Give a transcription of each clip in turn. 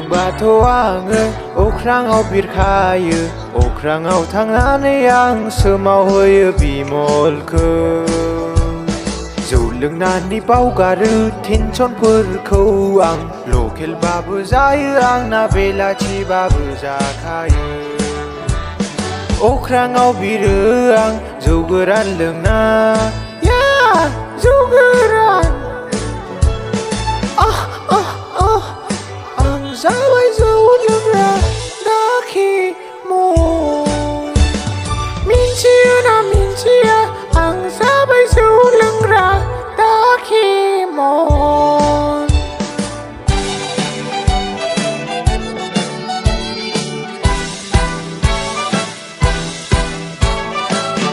लोंबाथ' आङो अख्राङाव बिरखायो अख्राङाव थांनानै आं सोमावहोयो बिमलखौ जौ लोंनानै बावगारो टेनसनफोरखौ आं लकेलबाबो जायो आंना बेलाथिबाबो जाखायो अख्राङाव बिरो आं जौ गोरान लोंना जौ गोरान आं जाबाय जौ लोंग्रा दाखिमन मिन्थियो ना मिन्थिया आं जाबाय जौ लोंग्रा दाखिमन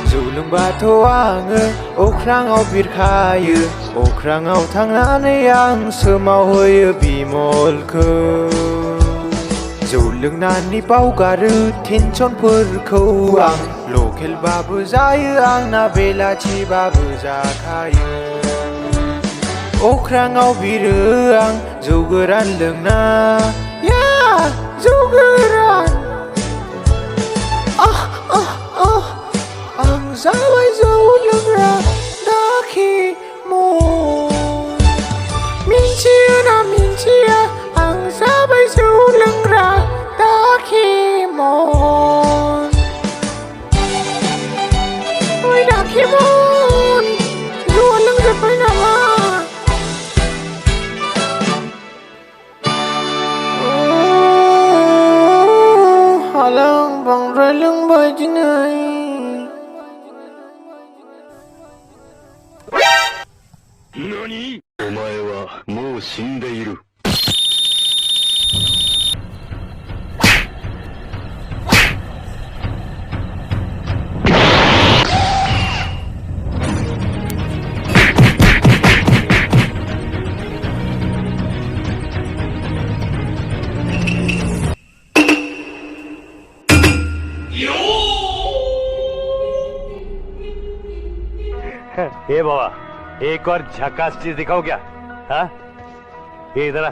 जौ लोंबाथ' आङो अख्राङाव बिरखायो अख्राङाव थांनानै आं सोमावहोयो बिमलखौ जौ लोंनानै बावगारो टेनसनफोरखौ आं लकेलबाबो जायो आंना बेलाथिबाबो जाखायो अख्राङाव बिरो आं जौ गोरान लोंना जौ गोरान आं जाबाय जौ लोंग्रा दाखिमन मिन्थियो ना मिन्थिया आं जाबाय जौ लोंग्रा दाखिमन ओइ दाखिमन जौआ लोंजोब्बाय नामा हाला आं बांद्राय लोंबाय दिनै何?お前はもう死んでいる。ए बाबा एक और झकास चीज दिखाओ क्या? हाँ, ये इधर